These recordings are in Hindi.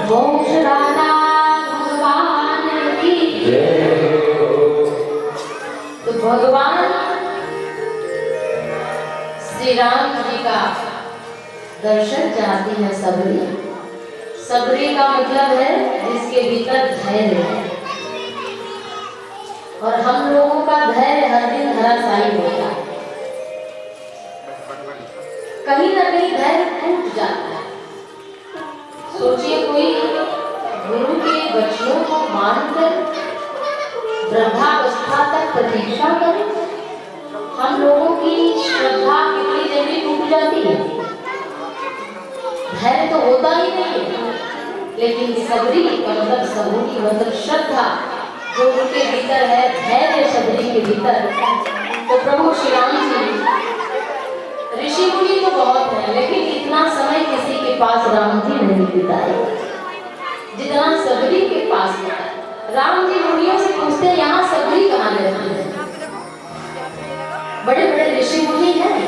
मोक्ष दाता भगवान की जय। तो भगवान श्री राम जी का दर्शन चाहती है सबरी। सबरी का मतलब है जिसके भीतर धैर्य है, और हम लोगों का धैर्य हर दिन धराशायी होता है। कहीं ना कहीं धैर्य टूट जाता है। सोचिए कोई गुरु के वचनों को मानकर वृद्धावस्था तक प्रतीक्षा करे, हम लोगों की श्रद्धा कितनी जल्दी टूट जाती है। धैर्य तो होता ही नहीं है, लेकिन सबरी का मतलब सबूरी मतलब श्रद्धा जो उनके भीतर है, धैर्य सबरी के भीतर। तो प्रभु श्री राम जी, ऋषि मुनि तो बहुत है, लेकिन इतना समय किसी के पास राम जी नहीं बिताए जितना सबरी के पास है। राम जी मुनियों से पूछते हैं यहाँ सबरी कहाँ रहती है। बड़े बड़े ऋषि मुनि हैं,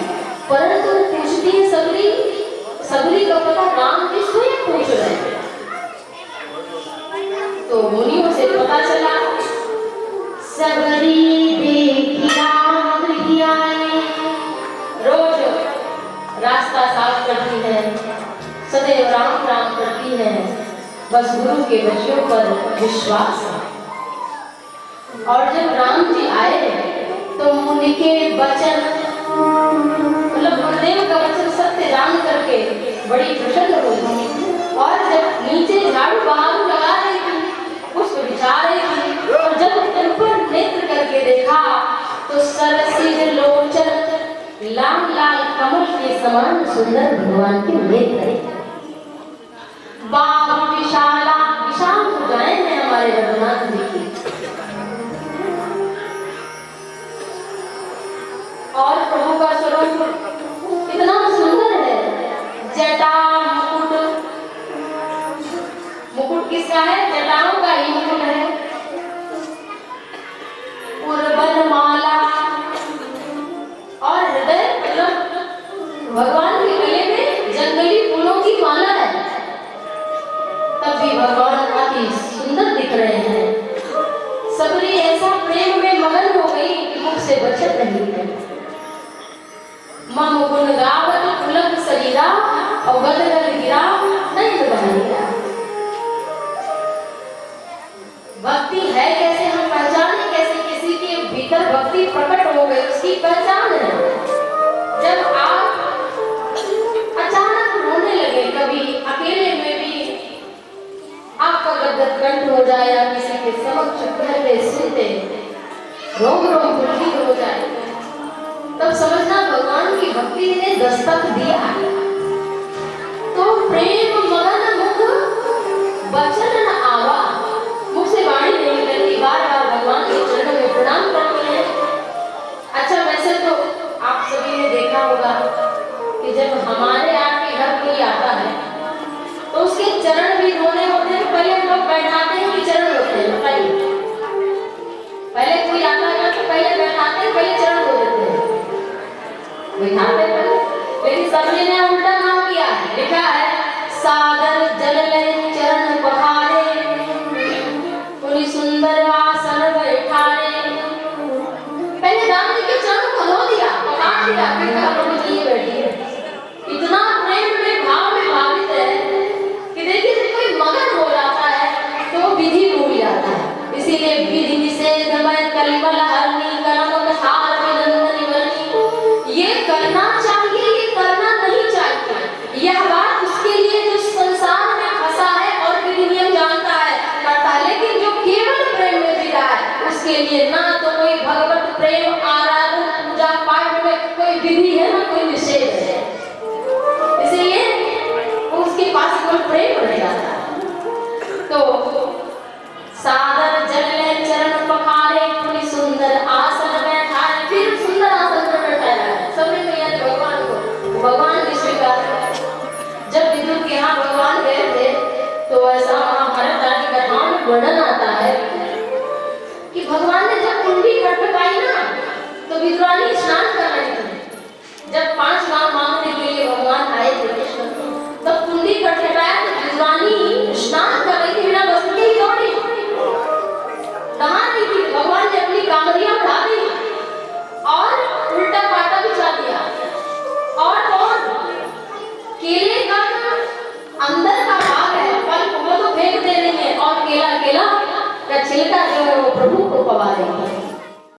परंतु पूछती है सबरी, सबरी का पता राम जी स्वयं पूछ रहे हैं। तो मुनियों से पता चला सबरी देखी राम गृह आए। रोज रास्ता साफ करती है, सदैव राम राम करती है, बस गुरु के वचनों पर विश्वास है। और जब राम जी आए तो मुनि के वचन मतलब गुरुदेव का वचन सत्य राम करके बड़ी प्रसन्न हुई। और जब नीचे झाड़ू बहारू लगा रही थी, पुष्प बिछा रही थी, और जब ऊपर नेत्र करके देखा तो सरसिज लोचन लाल लाल कमल के समान सुंदर भगवान के नेत्र। बाहु विशाला विशाल भुजाएं हैं हमारे रघुनाथ जी की। और प्रभु का स्वरूप इतना सुंदर है। जटा मुकुट, मुकुट किसका है? जटाओं का ही मुकुट है। उर्वन माला, और हृदय मतलब भगवान के गले में जंगली फूलों की माला है। तब भी भगवान अति सुंदर दिख रहे हैं। सबरी ऐसा प्रेम में मगन हो गई कि मुख से बचत नहीं है। मम गुण गावत पुलक शरीरा और गदगद गिरा नहीं बहारिया। भक्ति है कैसे हम पहचाने, कैसे किसी के भीतर भक्ति प्रकट हो गई उसकी पहचान है। जब आप अचानक रोने लगे, कभी अकेले में भी आपका गदगद कंठ हो जाए या किसी के समक्ष कहते सुनते रोम रोम पुलकित हो जाए, तब समझना भगवान की भक्ति ने दस्तक दिया। तो प्रेम मगन मुख वचन न आवा, मुख से वाणी नहीं निकलती, बार बार भगवान के चरणों में प्रणाम करते हैं। अच्छा, वैसे तो आप सभी ने देखा होगा कि जब हमारे आपके घर कोई आता है तो उसके चरण भी धोने होते हैं। पहले लोग बैठाते हैं कि चरण धोते हैं? बताइए, पहले कोई आता है तो पहले बैठाते हैं, पहले चरण धो देते हैं, बैठाते हैं। लेकिन सबरी ने उल्टा काम किया है। लिखा है सागर जल ले चरण पखारे, पुनि सुंदर आसन बैठारे। पहले राम जी के चरणों को धो दिया, पखार दिया, फिर कहा प्रभु जी बैठिए। इतना प्रेम में भाव में भावित है कि देखिए जब कोई मगन हो जाता है तो विधि भूल जाता है। इसीलिए विधि निषेध में कलिमल हरनी कर्म कथार विदंदनी वरनी, ये करना चाहिए, ये करना नहीं चाहिए। यह बात उसके लिए जो संसार में फंसा है और विधि नियम जानता है करता है, लेकिन जो केवल प्रेम में जी रहा है उसके लिए ना तो कोई भगवत प्रेम आराधना पूजा पाठ में कोई विधि है ना कोई निषेध है। इसलिए उसके पास कोई प्रेम नहीं आता। तो सादर जल ले चरण पखारे, पुनि सुंदर आसन बैठाए, फिर सुंदर आसन पर बैठाया है। सबने कहा भगवान को, भगवान भी स्वीकार किया। जब विदुर के यहाँ भगवान गए थे तो ऐसा महाभारत आदि कथाओं में वर्णन आता है कि भगवान ने जब कुंडी खटखटाई ना तो विद्वानी स्नान कर रहे थे। जब 5 गांव मांगने के लिए भगवान आए थे कृष्ण, तब कुंडी खटखटाया तो विद्वानी स्नान चिलका जो है वो प्रभु को पवा देंगे।